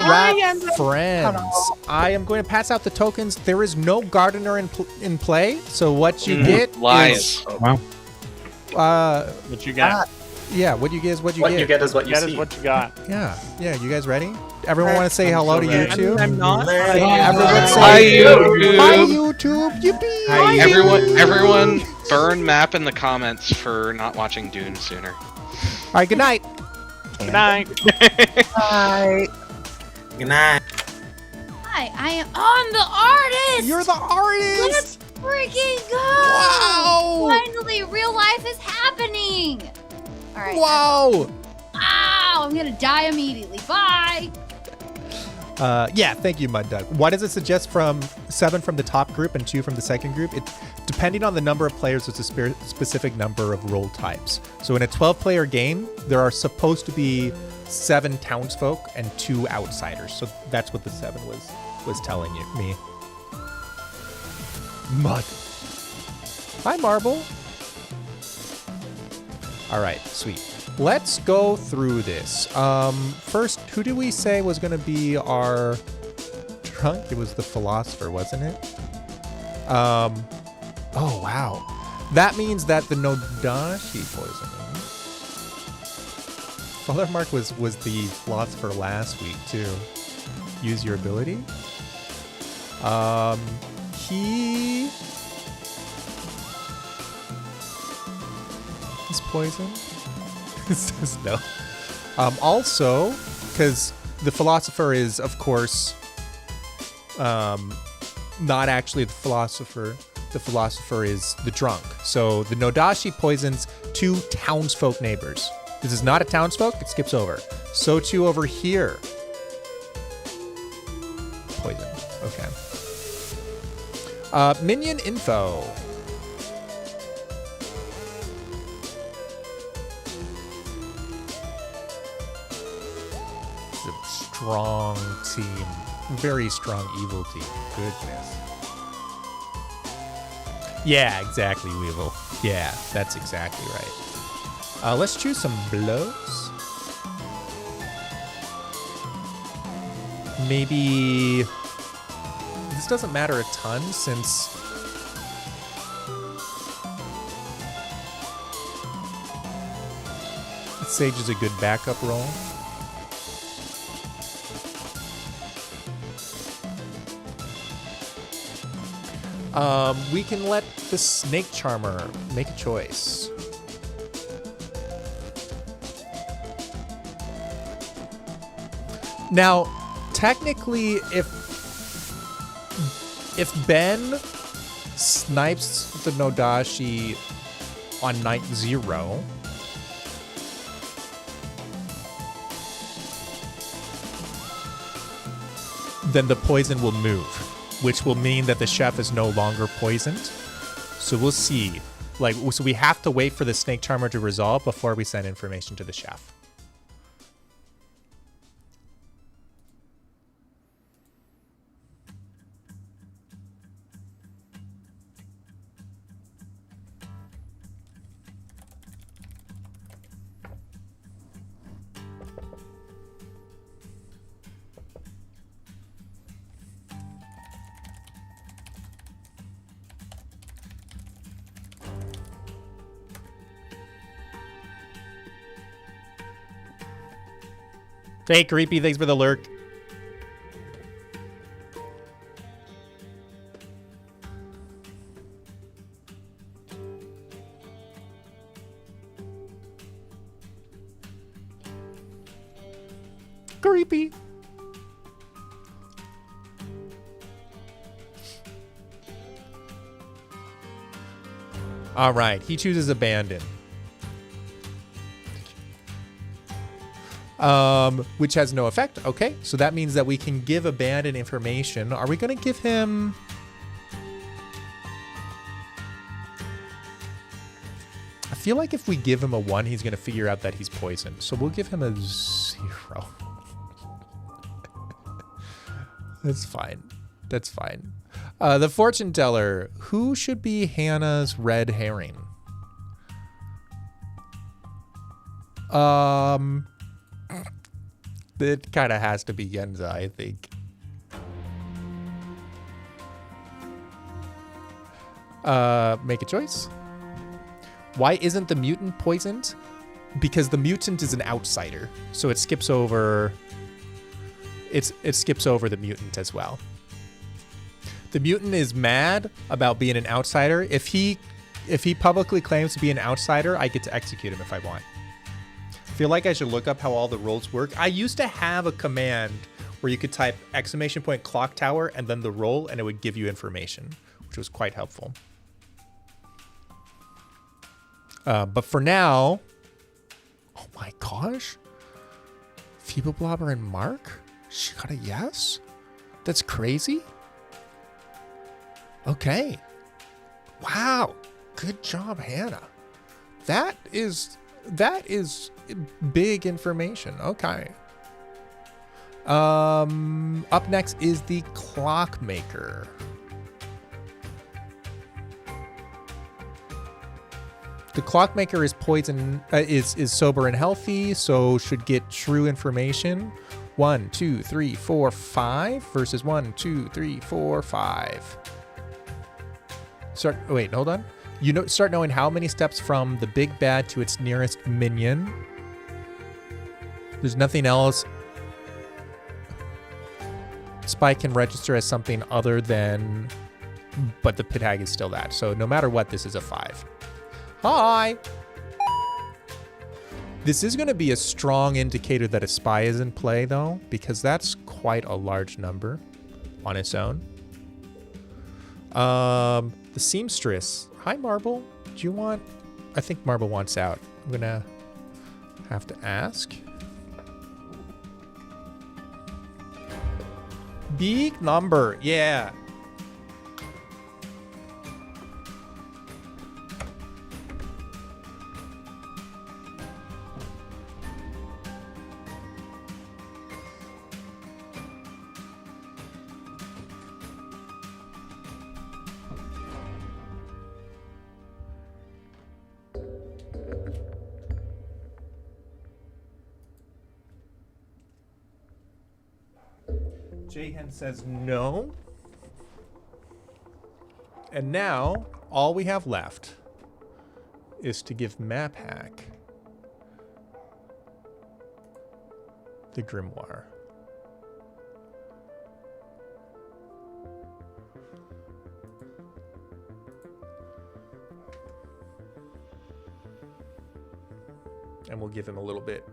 rat friends. I am going to pass out the tokens. There is no gardener in play, so what you get lies. is... Wow. What you got? Yeah, what you get is what you What get. you get is what you That see. is what you got. Yeah, you guys ready? Everyone want to say hello to ready. YouTube? I'm not. Everyone say Hi, YouTube. Hi, YouTube. Yippee. Hi, Everyone, burn map in the comments for not watching Dune sooner. All right, good night. Good night. Bye. Good night. Hi, I am on the artist. You're the artist. Let's freaking go! Wow. Finally, real life is happening. All right. Wow. Ow! I'm gonna die immediately. Bye. Yeah, thank you, Mud Duck. Why does it suggest from 7 from the top group and 2 from the second group? It, depending on the number of players, it's a specific number of role types. So in a 12-player game, there are supposed to be 7 townsfolk and 2 outsiders. So that's what the 7 was telling me. Mud. Hi, Marble. All right, sweet. Let's go through this. First, who did we say was going to be our drunk? It was the philosopher, wasn't it? Oh, wow. That means that the nodashii poisoning. Father Mark was the philosopher last week, too. Use your ability. He is poisoned. It says no. Also, because the philosopher is, of course, not actually the philosopher. The philosopher is the drunk. So the nodashii poisons 2 townsfolk neighbors. This is not a townsfolk. It skips over. So too over here. Poison. Okay. Minion info. Strong team. Very strong evil team. Goodness. Yeah, exactly, Weevil. Yeah, that's exactly right. Let's choose some blows. Maybe... This doesn't matter a ton since... Sage is a good backup role. We can let the snakecharmer make a choice. Now, technically, if Ben snipes the nodashii on night 0, then the poison will move, which will mean that the chef is no longer poisoned. So we'll see. So we have to wait for the snake charmer to resolve before we send information to the chef. Hey, Creepy, thanks for the lurk. Creepy. All right, he chooses abandon. Which has no effect. Okay, so that means that we can give abandon information. Are we going to give him... I feel like if we give him a 1, he's going to figure out that he's poisoned. So we'll give him a 0. That's fine. That's fine. The fortune teller. Who should be Hannah's red herring? It kind of has to be Yenza, I think. Make a choice. Why isn't the mutant poisoned? Because the mutant is an outsider, so it skips over. It skips over the mutant as well. The mutant is mad about being an outsider. If he publicly claims to be an outsider, I get to execute him if I want. I feel like I should look up how all the roles work. I used to have a command where you could type !Clocktower and then the role, and it would give you information, which was quite helpful. But for now, oh my gosh, feebleblobber and Mark? She got a yes? That's crazy. Okay. Wow. Good job, Hannah. That is big information. Okay. Up next is the clockmaker. The clockmaker is is sober and healthy, so should get true information. 1, 2, 3, 4, 5 versus 1, 2, 3, 4, 5. Hold on. Start knowing how many steps from the big bad to its nearest minion. There's nothing else. Spy can register as something other than, but the pithag is still that. So no matter what, this is a 5. Hi. This is going to be a strong indicator that a spy is in play, though, because that's quite a large number on its own. The seamstress. Hi, Marble. Do you want... I think Marble wants out. I'm going to have to ask. Big number. Yeah. Jahan says no. And now, all we have left is to give Map Hack the grimoire. And we'll give him a little bit.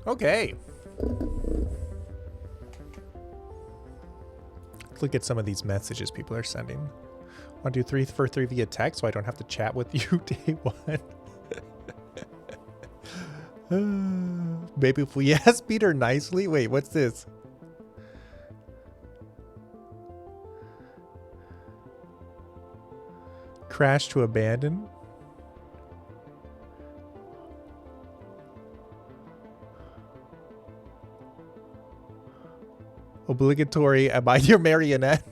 Okay. Let's look at some of these messages people are sending. Want to do 3 for 3 via text so I don't have to chat with you day one. Maybe if we ask Peter nicely. Wait, what's this? Crash to abandon. Obligatory, am I your marionette?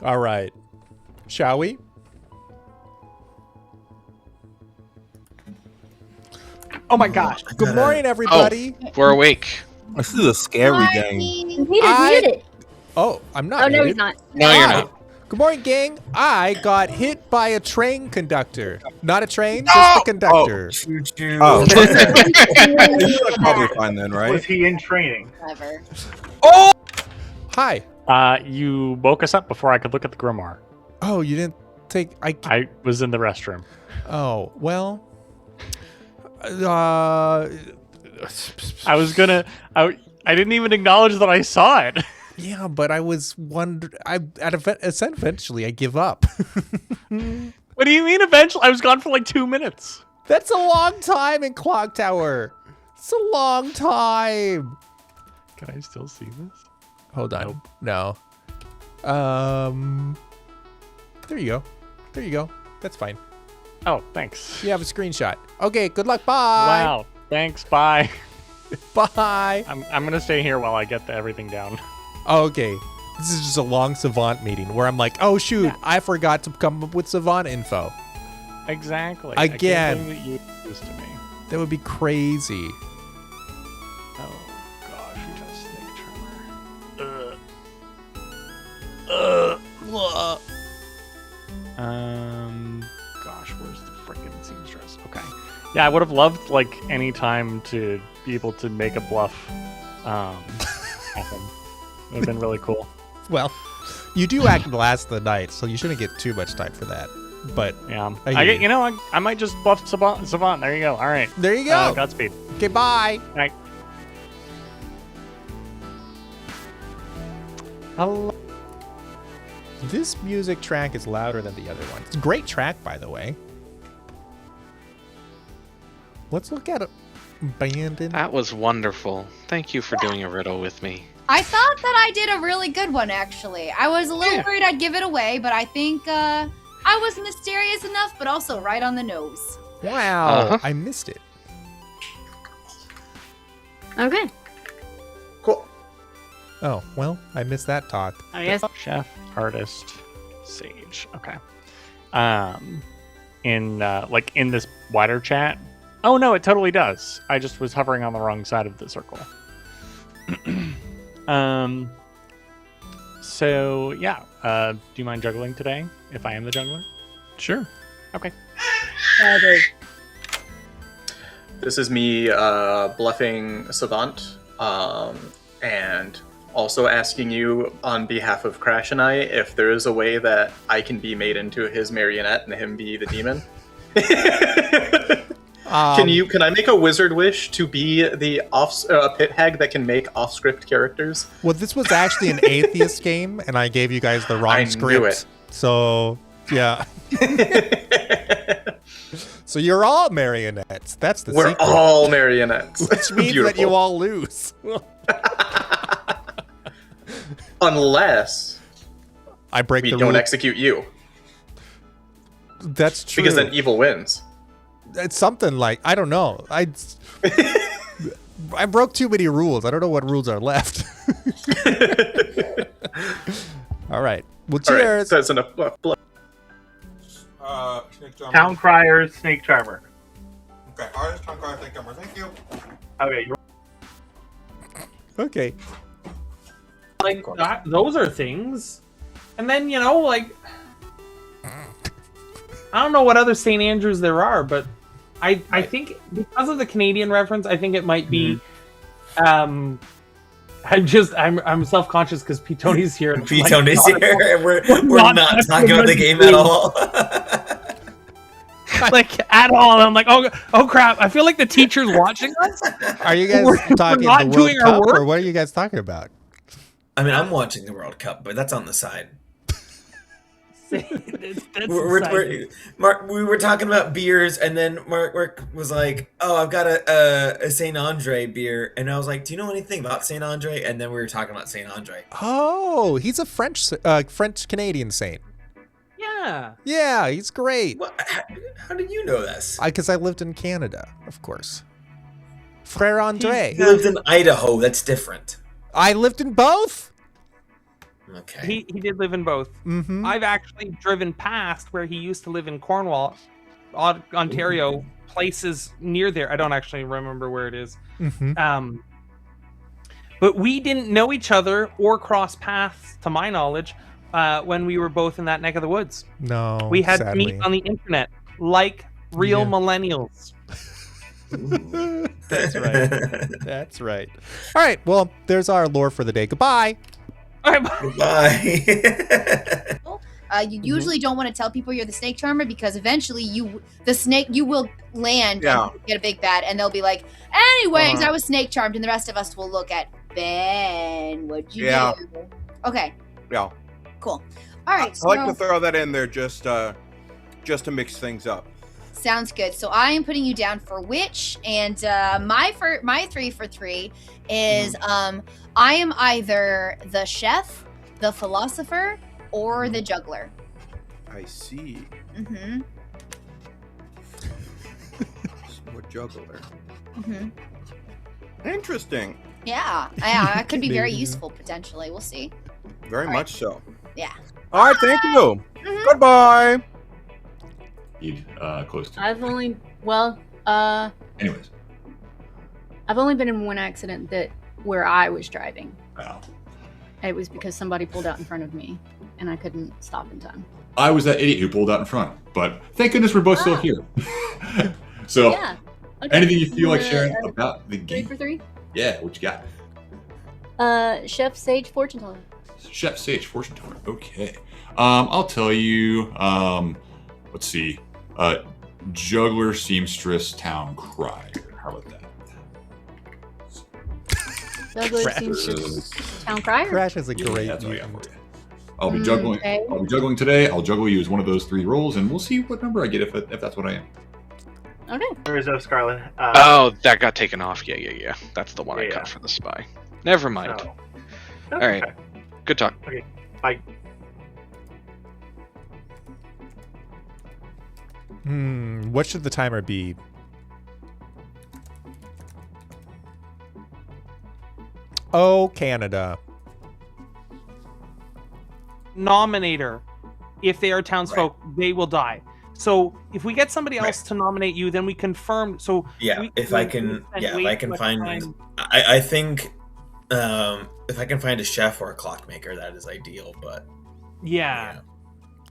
All right. Shall we? Oh my gosh. Good morning, everybody. Oh, we're awake. This is a scary game. Peter's muted. Oh, I'm not Oh, no, muted. he's not. No, you're not. Good morning, gang. I got hit by a train conductor. Not a train, just a conductor. Oh, probably fine then, right? Was he in training? Clever. Oh! Hi. You woke us up before I could look at the grimoire. Oh, you didn't take... I was in the restroom. Oh, well... I was gonna... I didn't even acknowledge that I saw it. Yeah, but I was wondering... Eventually, I give up. What do you mean eventually? I was gone for like 2 minutes. That's a long time in Clocktower. It's a long time. Can I still see this? Hold on. Nope. No. There you go. There you go. That's fine. Oh, thanks. You have a screenshot. Okay, good luck. Bye. Wow. Thanks. Bye. Bye. I'm gonna stay here while I get everything down. Okay. This is just a long savant meeting where I'm like, oh shoot, Yeah. I forgot to come up with savant info. Exactly. Again. I can't believe that you did this to me. That would be crazy. Oh gosh, we got snake charmer. Gosh, where's the freaking seamstress? Okay. Yeah, I would have loved like any time to be able to make a bluff happen. It would have been really cool. Well, you do act last of the night, so you shouldn't get too much time for that. But Yeah, I hear you. you know, I might just bluff savant. There you go. All right. there you go. Godspeed. Okay, bye. Night. Hello. This music track is louder than the other one. It's a great track, by the way. Let's look at it. Abandoned. That was wonderful. Thank you for doing a riddle with me. I thought that I did a really good one, actually. I was a little worried I'd give it away, but I think I was mysterious enough, but also right on the nose. Wow, Uh-huh. I missed it. Okay. Cool. Oh, well, I missed that talk. I guess. Chef, artist, sage. Okay. In in this wider chat. Oh no, it totally does. I just was hovering on the wrong side of the circle. So yeah. Do you mind juggling today? If I am the juggler? Sure. Okay. This is me bluffing Savant, and also asking you on behalf of Crash and I if there is a way that I can be made into his marionette and him be the demon. Can I make a wizard wish to be the pithag that can make off-script characters? Well, this was actually an atheist game, and I gave you guys the wrong I script. knew it. So, yeah. So you're all marionettes. That's the We're secret. all marionettes. Which means that you all lose. Unless I break we the don't rule. execute you. That's true. Because then evil wins. It's something like, I don't know. I broke too many rules. I don't know what rules are left. All right. Well, All right, cheers. so that's enough. Towncrier, snakecharmer. Okay, artist, towncrier, snakecharmer. Thank you. Okay, you're Okay. like that, those are things. And then like I don't know what other St. Andrews there are, but I think because of the Canadian reference, I think it might be. I'm self-conscious because Ptony's here. and Ptony's like, here, and we're not not talking about the game at all. like at all. I'm like, oh crap! I feel like the teacher's watching us. Are you guys We're talking not the World doing our Cup, work? or what are you guys talking about? I mean, I'm watching the World Cup, but that's on the side. Mark, we were talking about beers, and then Mark was like, "Oh, I've got a Saint Andre beer," and I was like, "Do you know anything about Saint Andre?" And then we were talking about Saint Andre. Oh, he's a French Canadian saint. Yeah. Yeah, he's great. How did you know this? Because I lived in Canada, of course. Frère Andre. He lived in Idaho. That's different. I lived in both. Okay. He did live in both. Mm-hmm. I've actually driven past where he used to live in Cornwall, Ontario, places near there. I don't actually remember where it is. Mm-hmm. But we didn't know each other or cross paths, to my knowledge, when we were both in that neck of the woods. No, We had sadly. to meet on the internet, like real Yeah. millennials. That's right. That's right. All right. Well, there's our lore for the day. Goodbye. All right, Bye. You usually don't want to tell people you're the snake charmer because eventually you will land Yeah. and get a big bad, and they'll be like, anyways, I was snake charmed, and the rest of us will look at Ben. What'd you Yeah. do? Okay, Yeah. cool. All right, I like to throw that in there just to mix things up. Sounds good. So I am putting you down for witch, and my 3 for 3 is I am either the chef, the philosopher, or the juggler. I see. Mm-hmm. Or juggler. Mm-hmm. Interesting. Yeah, I could be very useful potentially. We'll see. Very All much so. Yeah. All right, thank you. Mhm. Goodbye. He'd close to. I've only Anyways. I've only been in one accident where I was driving. Wow. It was because somebody pulled out in front of me, and I couldn't stop in time. I was that idiot who pulled out in front, but thank goodness we're both still here. So, Yeah. Okay. anything you feel like sharing about the 3 game? for 3. Yeah, what you got? Chef, sage, fortune teller. Chef, sage, fortune teller. Okay. I'll tell you. Let's see. Juggler, seamstress, towncrier. How about that? Juggler, Crash. seamstress, towncrier. Crash is a great That's what I got mutant. for you. I'll be juggling. Okay. I'll be juggling today. I'll juggle you as one of those 3 roles, and we'll see what number I get if that's what I am. Okay. Reserve Scarlet. Oh, that got taken off. Yeah. That's the one I Yeah. cut for the spy. Never mind. Oh. All right. Okay. Good talk. Bye. What should the timer be? Oh, Canada. Nominator. If they are townsfolk, they will die. So if we get somebody else to nominate you, then we confirm. So Yeah, if I can find, I think if I can find a chef or a clockmaker, that is ideal. But yeah,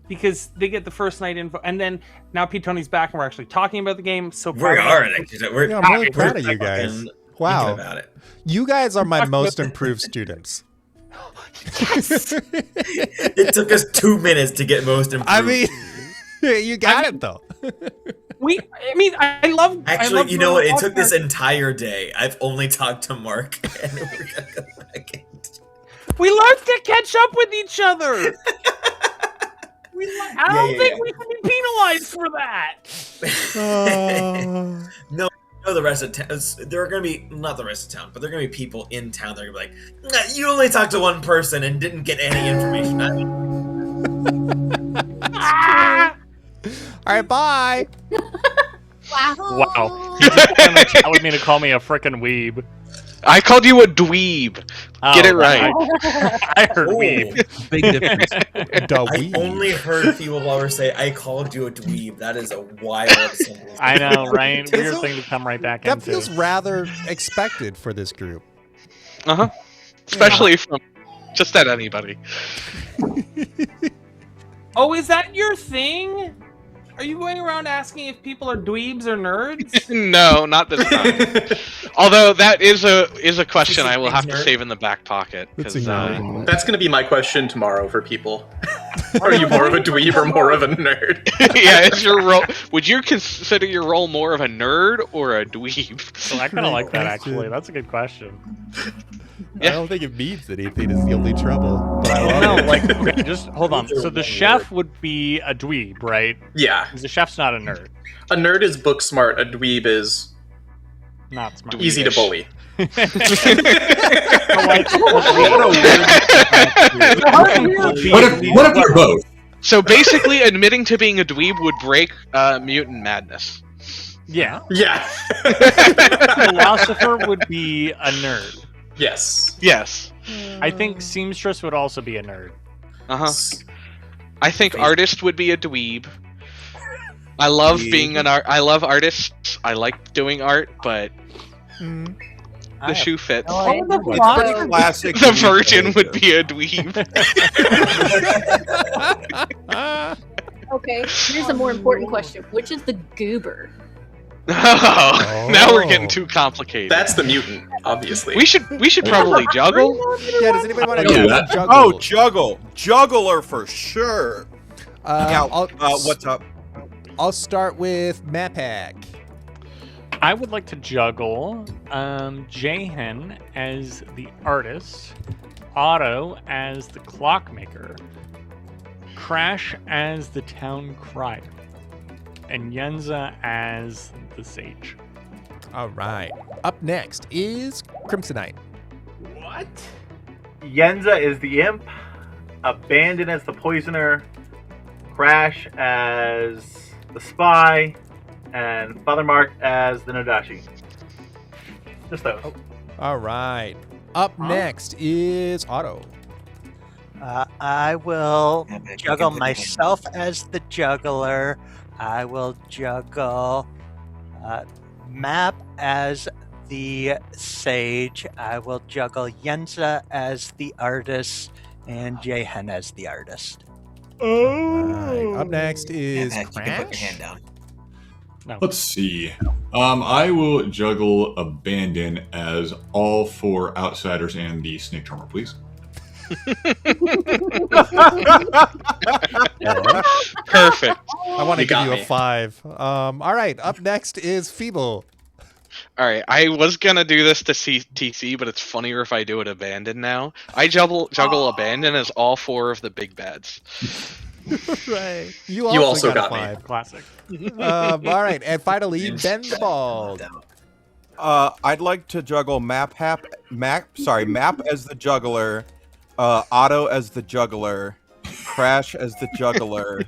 because they get the first night info, and then now Ptony's back, and we're actually talking about the game. So we are. We're, Yeah, I'm really we're proud of you guys. fucking Wow. thinking about it. You guys are my most improved students. It took us 2 minutes to get most improved. I mean, you got it though. I love. Actually, you know what? It took this entire day. I've only talked to Mark, and we're gonna go back in. We learned to catch up with each other. I don't think we should be penalized for that. No, the rest of town. There are going to be not the rest of town, but there are going to be people in town that are going to be like, "Nah, you only talked to one person and didn't get any information." All right, bye. Wow. You just came in the chat with me to call me a frickin' weeb. I called you a dweeb. Get it right. I heard weeb. Big difference. I only heard feebleblobber say, "I called you a dweeb." That is a wild sentence. I know, right? Weird thing to come right back That into. feels rather expected for this group. Especially from just at anybody. Oh, is that your thing? Are you going around asking if people are dweebs or nerds? No, not this time. Although that is a question I will have to nerd? save in the back pocket. That's 'Cause, That's going to be my question tomorrow for people. Are you more of a dweeb or more of a nerd? yeah, is your role? Would you consider your role more of a nerd or a dweeb? So I kind of like that, actually. That's a good question. I don't think it means anything. Is the only trouble. But I love No, it. like, okay, just hold on. So the chef would be a dweeb, right? Yeah. Because the chef's not a nerd. A nerd is book smart, a dweeb is Not smart. easy to bully. What if you're both? So basically, admitting to being a dweeb would break mutant madness. Yeah. Yeah. Philosopher would be a nerd. Yes. Yes. I think seamstress would also be a nerd. I think artist would be a dweeb. I love being an art. I love artists. I like doing art, but the shoe fits. Classic. The virgin would be a dweeb. Okay, here's a more important question. Which is the goober? Oh, now we're getting too complicated. That's the mutant, obviously. We should probably juggle. Yeah, does anybody want to do do that? juggle? Oh, juggle. Juggler for sure. Now, what's up? I'll start with Mapak. I would like to juggle Jahan as the artist, Otto as the clockmaker, Crash as the town crier. and Yenza as the sage. All right. Up next is Crimsonite. What? Yenza is the imp, Abandon as the poisoner, Crash as the spy, and Father Mark as the Nodashii. Just those. All right. Up next is Otto. I will juggle myself as the juggler. I will juggle Map as the sage. I will juggle Yenza as the artist and Jehen as the artist. Right. Up next is You can put your Crash. hand down. No. Let's see. I will juggle Abandon as all 4 outsiders and the snakecharmer, please. Perfect. I want to You give got you a me. 5. All right. Up next is Feeble. All right, I was gonna do this to TC, but it's funnier if I do it Abandon now. I juggle Abandon as all 4 of the big bads. Right. You also got got me. a 5. Classic. All right. And finally, Ben the Bald. I'd like to juggle Map as the juggler, Otto as the juggler, Crash as the juggler,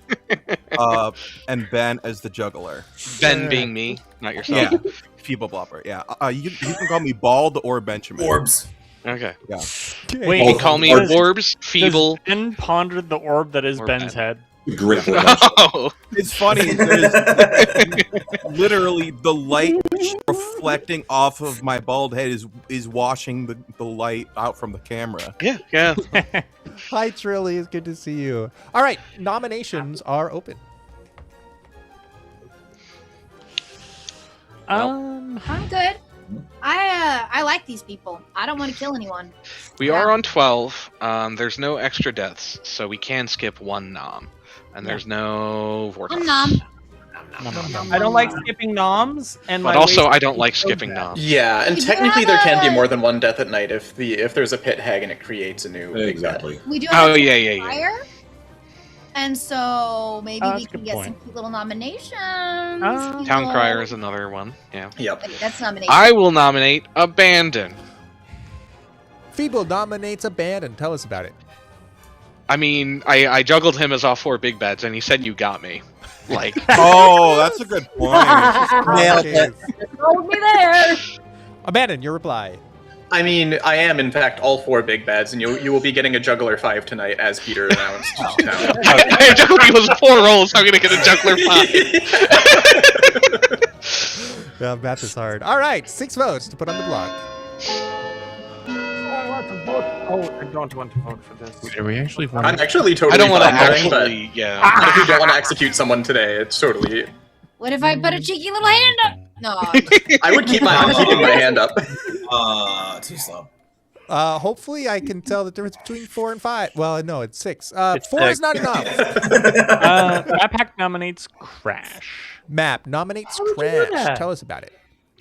and Ben as the juggler. Ben being me, not yourself. Yeah, feebleblobber. Yeah, you can call me Bald or Benjamin. Orbs. Okay. Yeah. Wait, You can call me does- Orbs, Feeble. Does Ben pondered the orb that is Or Ben's Ben. head? Great. Oh, It's funny. There's literally the light reflecting off of my bald head is washing the light out from the camera. yeah. Hi, Trilly. It's good to see you. All right. Nominations are open. I'm good. I like these people. I don't want to kill anyone. We are on 12. There's no extra deaths, so we can skip 1 nom. And there's no vortex. Nom. I don't like skipping noms, and But my also, waist- I don't like skipping noms. Yeah, and We do technically have there can be a- more than one death at night if there's a pit hag and it creates a new big bad. Exactly. We do Oh, have a yeah. fire, and so maybe Oh, we that's a can good get point. some cute little nominations. Towncrier is another one. Yeah. Yep. Okay, that's nomination. I will nominate Abandon. Feeble nominates Abandon. Tell us about it. I mean, I juggled him as all 4 big bads, and he said you got me. Like, Oh, that's a good point. Nailed it. Hold me there. Abandon, your reply. I mean, I am in fact all 4 big bads, and you will be getting a juggler 5 tonight, as Peter announced. I juggled you with 4 rolls, so I'm gonna get a juggler 5. Yeah, math is hard. All right. 6 votes to put on the block. Oh, I don't want to vote for this. Are we actually? I'm actually totally I don't want to fine voting, but actually, yeah. if you don't want to execute someone today, it's totally. What if I put a cheeky little hand up? No. I would keep I'm keeping my hand up. Too slow. Hopefully I can tell the difference between 4 and 5. Well, no, it's 6. It's 4 is not enough. Map nominates Crash. Map nominates How would you do Crash. that? Tell us about it.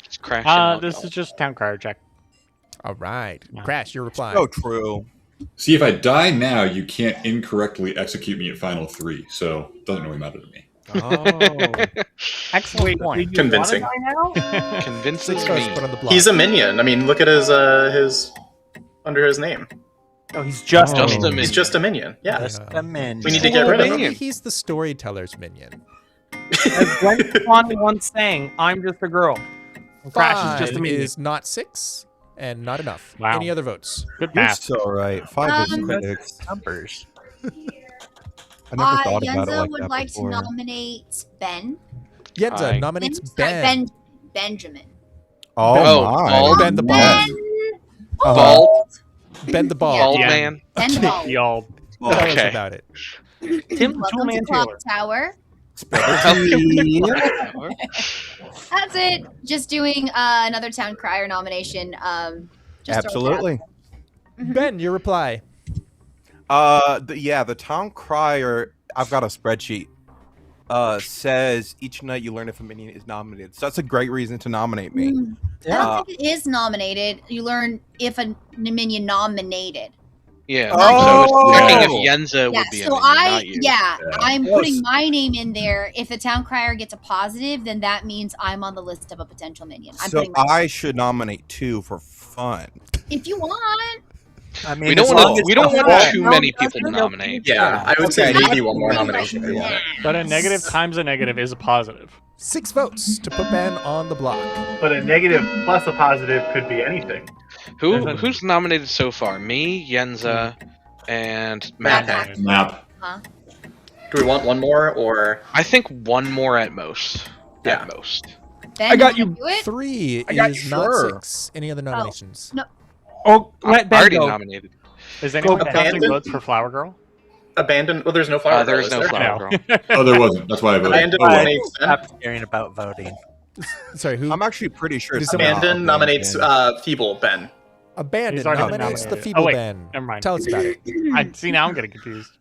It's crashing. This is just Towncrier check. All right. Yeah. Crash, your reply. So true. See, if I die now, you can't incorrectly execute me at final 3, so it doesn't really matter to me. Oh. Excellent point. Did you Convincing. wanna die now? Convincing 6 votes me. to put on the block. He's a minion. I mean, look at his under his name. Oh, he's just Just a He's minion. just a minion. Yeah. Just a minion. We need to get rid of him. Minion. He's the storyteller's minion. As Gwen Stefani once sang, "I'm just a girl." And Crash is just a 5 minion. is not 6 and not enough. Wow. Any other votes? Good You're math. so right. 5 is Um, quick. Numbers. I never thought about it Yenza like would that like before. to nominate Ben. Yenza Aye. nominates Sorry, Ben. Benjamin. Oh, Oh, my. Bald. Ben the Bald. Ben. Bald. Ben the Bald. Bald Yeah. man. Ben the Bald. Y'all. Tell us Okay. about it. Tim Welcome to Toolman Taylor. Clocktower. Tower. That's it. Just doing another Towncrier nomination. Just to throw it out Absolutely. there. Ben, your reply. The town crier, I've got a spreadsheet, says each night you learn if a minion is nominated. So that's a great reason to nominate me. I don't think it is nominated. You learn if a minion nominated. Yeah. Oh! So I was checking if Yenza Yeah, would be a so minion, not you. I'm Close. putting my name in there. If the town crier gets a positive, then that means I'm on the list of a potential minion. I'm So putting my I should nominate 2 for fun. if you want. I mean, We don't as want long to. as We don't the want whole- too many people to nominate. Yeah, I would say Okay. maybe one more nomination if you want it. But a negative times a negative is a positive. 6 votes to put Ben on the block. But a negative plus a positive could be anything. Who's nominated so far? Me, Yenza, and Matt. Map. Do we want one more or? I think one more at most. Yeah. At most. Ben, I got wanna you. do it? 3 I got is you. not Sure. 6. Any other nominations? No. Oh, let Ben Already go. nominated. Is anyone abandon? casting votes for Flower Girl? Abandon. Well, there's no flower. There girl, is is no there? flower No. girl. Oh, there wasn't. That's why I voted. Abandon Oh, well. nominates. Stop caring about voting. Sorry, who? I'm actually pretty sure it's Abandon not nominates Abandon. Feeble Ben. Abandon He's already nominates the nominated. feeble Oh, wait. Ben. Never mind. Tell us about it. I see now. I'm getting confused.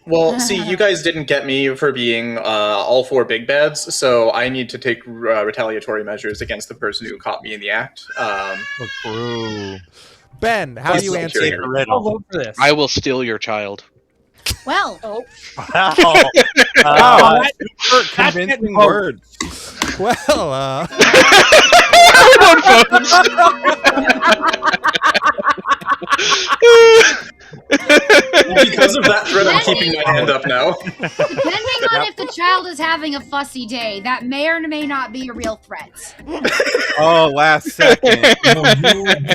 Well, see, you guys didn't get me for being all 4 big bads, so I need to take retaliatory measures against the person who caught me in the act. True. Ben, how do you Plus answer? superior. I'll Riddle. vote for this. I will steal your child. Well, Oh, Wow. Wow, super that's convincing getting votes. words. Well, Because of that threat, I'm keeping my hand up now. depending on if the child is having a fussy day, that may or may not be a real threat. Oh, last second.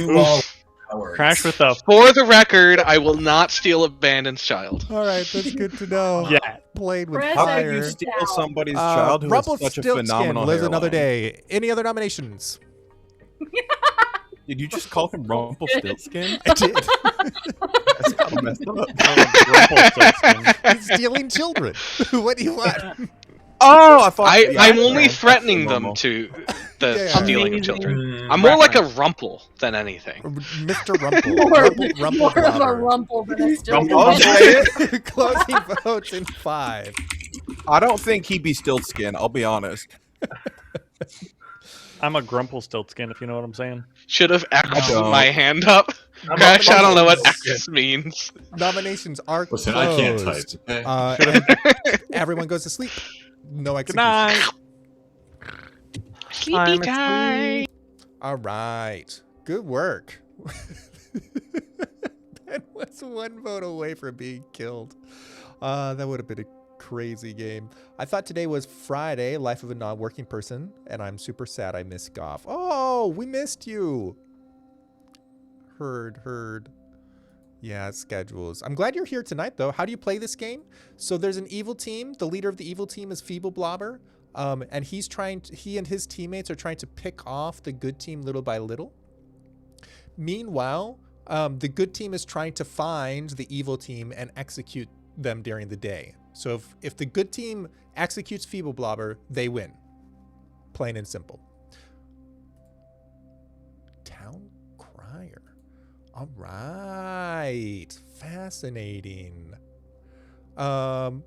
You all cowards. Crash with the For the record, I will not steal Abandon's child. all right, that's good to know. yeah. Played with Press How fire. could you steal somebody's Uh, child who has such a Rumpelstiltskin phenomenal lives another hairline? day. Any other nominations? Did you just call him Rumpelstiltskin? I did. That's kind of messed up. He's stealing children. What do you want? Oh, I thought. I'm only yeah, threatening that's them normal. to the Yeah. stealing of Amazing. children. I'm more like a Rumple than anything. Mr. Rumple. Rumple more of a Blobber. rumple than a still. I'll say it. Closing votes in 5. I don't think he'd be Stiltskin. I'll be honest. I'm a Grumpelstiltskin, if you know what I'm saying. Should have X'd don't. my hand up. I'm Crash, I don't know what Rumpelstiltskin. X means. Nominations are Listen, closed. I can't type. Okay? And everyone goes to sleep. No Good execution. night. Sleepy I'm time. All right. Good work. Ben was 1 vote away from being killed. That would have been a crazy game. I thought today was Friday, Life of a Non-Working Person, and I'm super sad I missed Goff. Oh, we missed you. Heard. Yeah, schedules. I'm glad you're here tonight, though. How do you play this game? So there's an evil team. The leader of the evil team is feebleblobber. And he and his teammates are trying to pick off the good team little by little. Meanwhile, the good team is trying to find the evil team and execute them during the day. So if the good team executes feebleblobber, they win. Plain and simple. Town crier. All right. Fascinating. All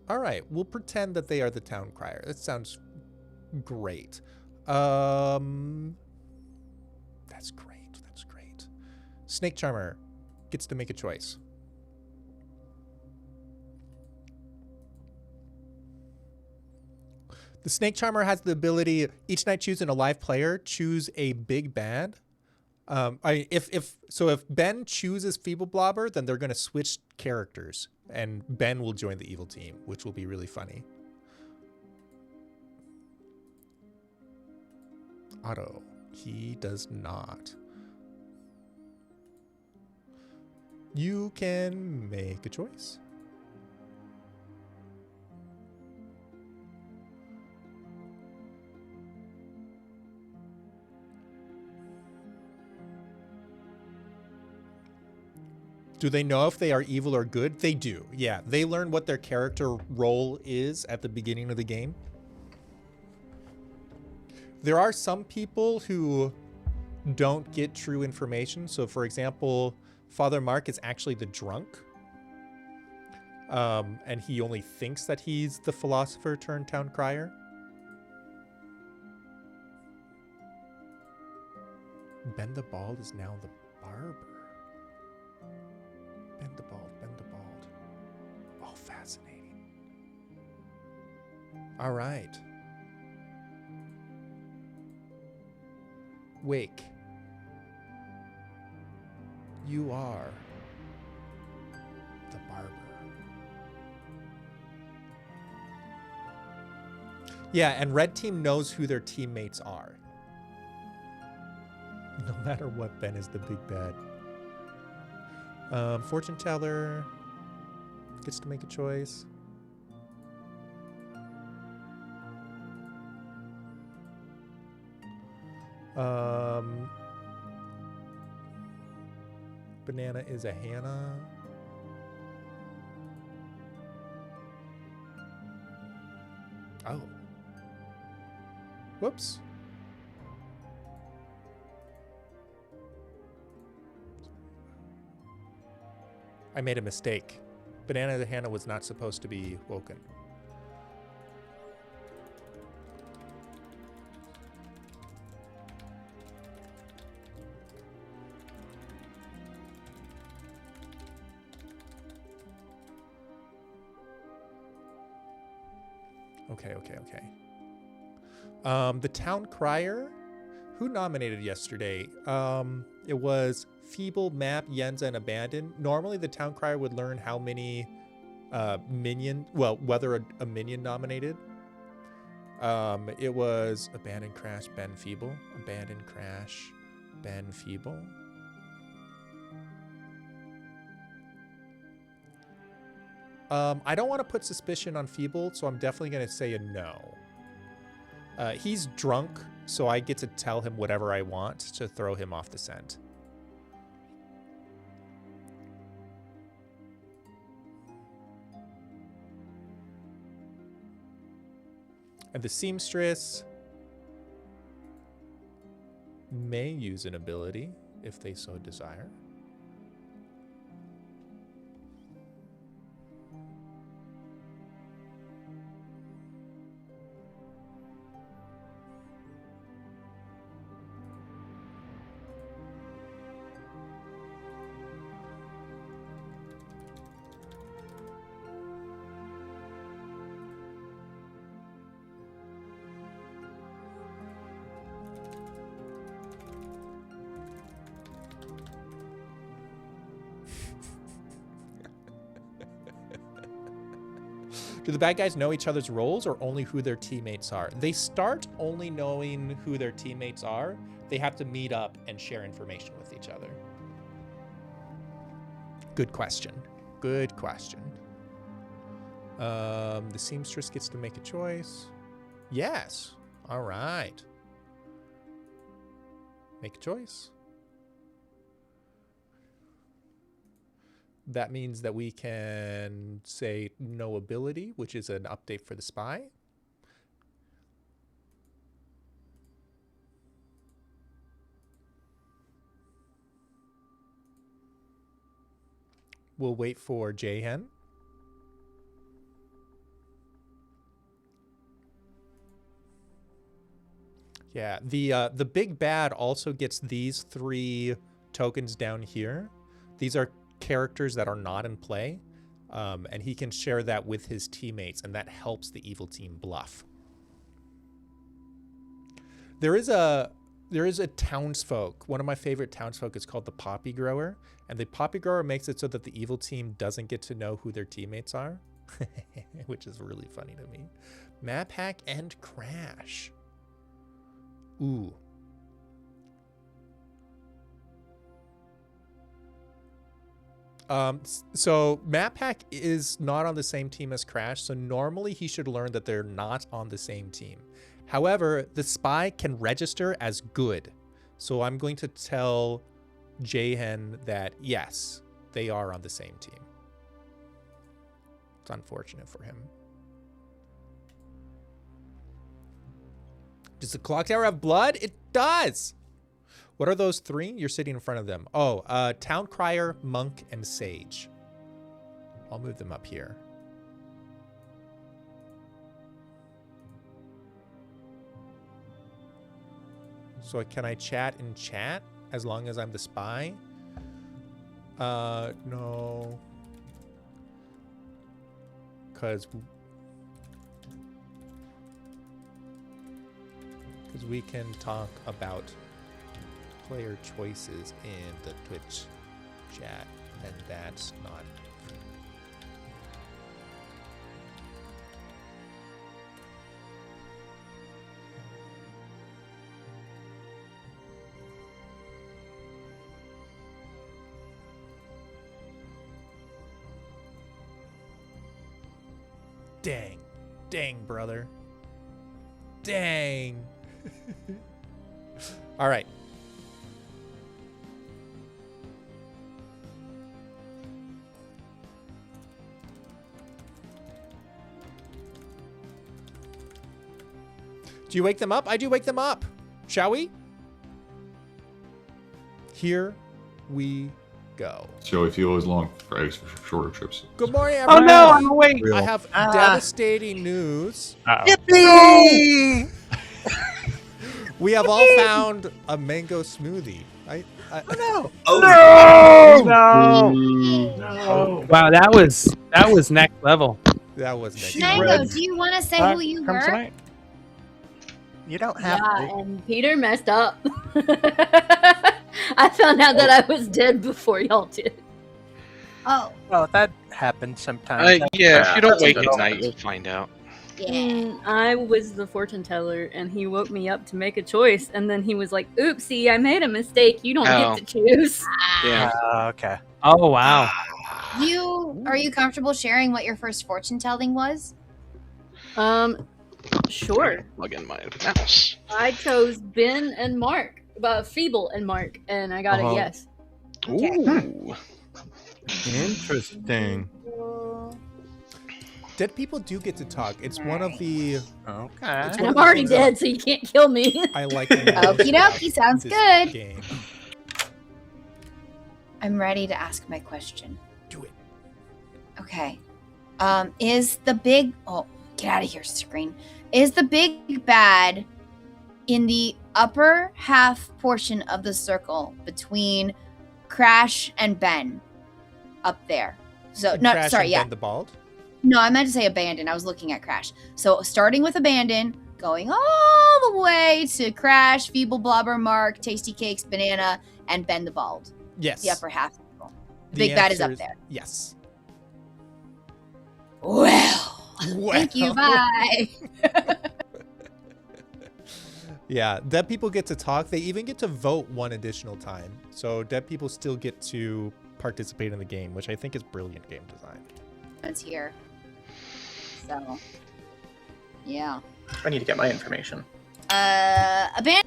right, we'll pretend that they are the town crier. That sounds great. That's great. That's great. Snakecharmer gets to make a choice. The Snakecharmer has the ability, each night choosing a live player, choose a big bad. If Ben chooses feebleblobber, then they're going to switch characters, and Ben will join the evil team, which will be really funny. Otto, he does not. You can make a choice. Do they know if they are evil or good? They do. Yeah, they learn what their character role is at the beginning of the game. There are some people who don't get true information. So, for example, Father Mark is actually the drunk. And he only thinks that he's the philosopher turned town crier. Ben the Bald is now the barber. Ben the Bald, Ben the Bald. Oh, fascinating. All right. Wake. You are the barber. Yeah, and red team knows who their teammates are. No matter what, Ben is the big bad. Fortune teller gets to make a choice. Banana is a Hannah. Oh. Whoops. I made a mistake. Banana the Hannah was not supposed to be woken. Okay. The town crier, who nominated yesterday? It was Feeble, Map, Yenza, and Abandon. Normally, the town crier would learn how many whether a minion nominated. It was Abandon, Crash, Ben, Feeble. Abandon, Crash, Ben, Feeble. I don't want to put suspicion on Feeble, so I'm definitely going to say a no. He's drunk, so I get to tell him whatever I want to throw him off the scent. And the seamstress may use an ability if they so desire. Do the bad guys know each other's roles or only who their teammates are? They start only knowing who their teammates are. They have to meet up and share information with each other. Good question. Good question. The seamstress gets to make a choice. Yes. All right. Make a choice. That means that we can say no ability, which is an update for the spy. We'll wait for Jayhen. Yeah, the big bad also gets these 3 tokens down here. These are characters that are not in play, and he can share that with his teammates, and that helps the evil team bluff. There is a townsfolk. One of my favorite townsfolk is called the Poppy Grower, and the Poppy Grower makes it so that the evil team doesn't get to know who their teammates are, which is really funny to me. Map hack and crash. Ooh. So Map Hack is not on the same team as Crash, so normally he should learn that they're not on the same team. However, the spy can register as good, so I'm going to tell Jayhen that yes, they are on the same team. It's unfortunate for him. Does the Clocktower have blood? It does! What are those 3? You're sitting in front of them. Oh, Town Crier, Monk, and Sage. I'll move them up here. So can I chat in chat? as long as I'm the spy. No. Because we can talk about player choices in the Twitch chat, and that's not. Dang, brother. Dang. All right. Do you wake them up? I do wake them up. Shall we? Here we go. So if you always long for shorter trips. Good morning, Oh everyone. no, I'm awake. I have devastating news. Yippee! We have all found a mango smoothie. No! No. Wow, that was next level. That was next. Mango, do you want to say who you Come were? tonight. You don't have Yeah, to. and Peter messed up. I found out that I was dead before y'all did. Oh, Well, that happens sometimes. Yeah, if you don't that's wake a at good night, one. you'll find out. yeah. I was the fortune teller, and he woke me up to make a choice, and then he was like, "Oopsie, I made a mistake. You don't Oh. get to choose." Yeah. Okay. Oh wow. Are you comfortable sharing what your first fortune telling was? Sure. Plug in my mouse. I chose Ben and Mark, Feeble and Mark, and I got a yes. Okay. Ooh. Interesting. Dead people do get to talk. It's one of the. Okay. It's And one I'm of the already things dead, so you can't kill me. I like. the most Okie about dokie, sounds this good. Game. I'm ready to ask my question. Do it. Okay. Is the big get out of here, screen. Is the big bad in the upper half portion of the circle between Crash and Ben up there? So no, Crash sorry, and yeah. Ben the Bald. No, I meant to say abandon. I was looking at Crash. So starting with abandon, going all the way to Crash, Feeble Blobber, Mark, Tasty Cakes, Banana, and Ben the Bald. Yes. The upper half circle. The The big bad is answer up there. Yes. Well, thank you. Bye. Yeah, dead people get to talk. They even get to vote one additional time. So dead people still get to participate in the game, which I think is brilliant game design. It's here. So, yeah. I need to get my information. Abandon.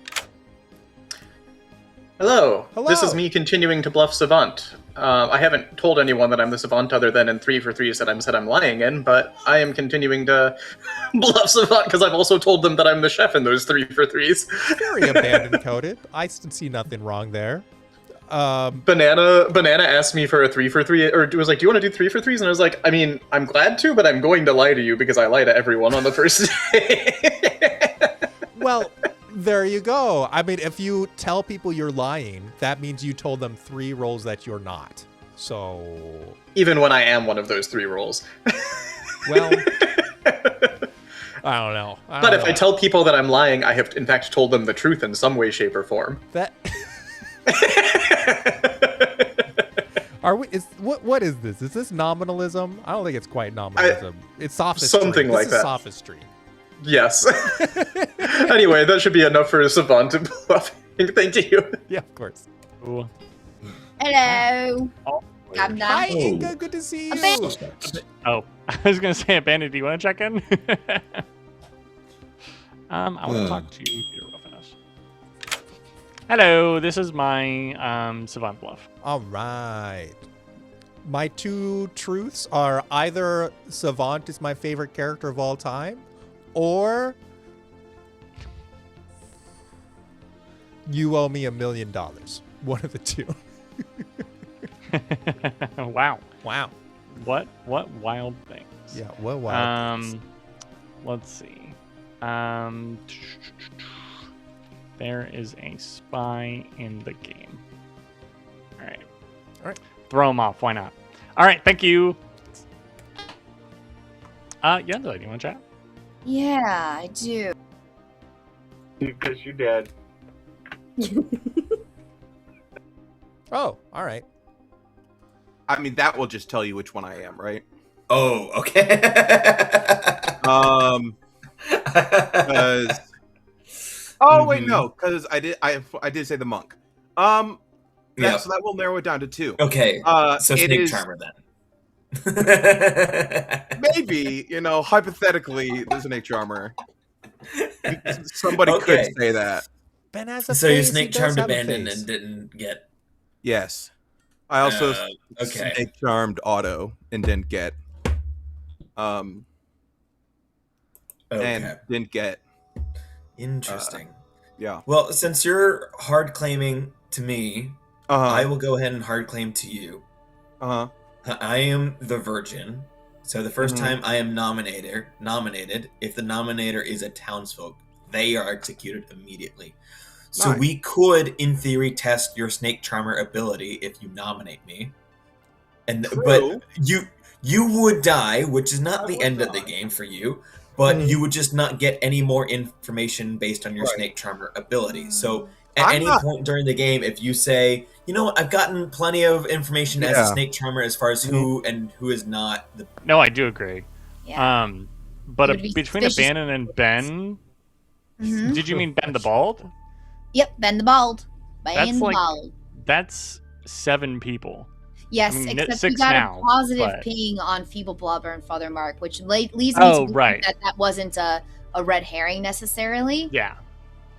Hello. Hello. This is me continuing to bluff Savant. I haven't told anyone that I'm the Savant other than in 3 for 3s that I'm lying in, but I am continuing to bluff Savant because I've also told them that I'm the chef in those 3 for 3s. Very abandoned coded. I see nothing wrong there. Banana asked me for a 3 for 3, or was like, "Do you want to do 3 for 3s?" And I was like, "I mean, I'm glad to, but I'm going to lie to you because I lie to everyone on the first day." Well, there you go. I mean, if you tell people you're lying, that means you told them 3 roles that you're not. So, Even when I am one of those 3 roles. well, I don't know. But if I tell people that I'm lying, I have in fact told them the truth in some way, shape, or form. That are we? What is this? Is this nominalism? I don't think it's quite nominalism. It's sophistry. Something like this that. Is sophistry. Yes. Anyway, that should be enough for Savant to bluffing. Thank you. Yeah, of course. Ooh. Hello. I'm not. Hi, Inga. Good to see you. Oh, I was gonna say, Abandoned, do you want to check in? I want to talk to you, Peter Wilfinas. Hello, this is my Savant bluff. All right. My 2 truths are either Savant is my favorite character of all time, or you owe me $1 million. One of the 2. Wow. Wow. What wild things? Yeah, what wild things. Let's see. There is a spy in the game. All right. All right. Throw him off. Why not? All right. Thank you. Yendla, do you want to chat? Yeah, I do. Because you're dead. Oh, all right. I mean, that will just tell you which one I am, right? Oh, okay. 'Cause- oh wait, no, because I did say the monk. Yeah. So that will narrow it down to 2. Okay. So it snake is- charmer then. Maybe, hypothetically, the snake charmer. Somebody could Okay. say that. Ben has a So your face. He snake does charmed have a abandoned face. and didn't get. Yes. I also Okay. snake charmed auto and didn't get. And Okay. didn't get. Interesting. Yeah. Well, since you're hard claiming to me, I Uh-huh. will go ahead and hard claim to you. Uh-huh. I am the virgin. So the 1st Mhm. time I am nominated, if the nominator is a townsfolk, they are executed immediately. So Nice. we could, in theory, test your snake charmer ability if you nominate me. True. But you would die, which is not I the would end of the die. game for you. But Mhm. you would just not get any more information based on your Right. snake charmer ability. So at I'm any not- point during the game, if you say, you know what, I've gotten plenty of information as a Yeah. Mm-hmm. snake charmer as far as who and who is not the No, I do agree. Yeah. But It would be between suspicious. Abandon and Ben, Mhm. did you mean Ben the Bald? Yep, Ben the Bald. Ben That's the like- Bald. That's 7 people. Yes, I mean, except we 6 got now, a positive but- ping on feebleblobber and Father Mark, which leads me Oh, to believe right. that wasn't a red herring necessarily. Yeah.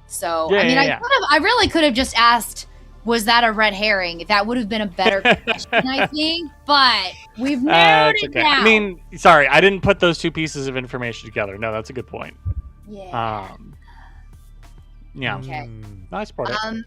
So Yeah, I mean, yeah. I really could have just asked, was that a red herring? That would have been a better question, I think. But we've narrowed It's it okay. down. I mean, sorry, I didn't put those 2 pieces of information together. No, that's a good point. yeah. Yeah. Okay. No, I support it.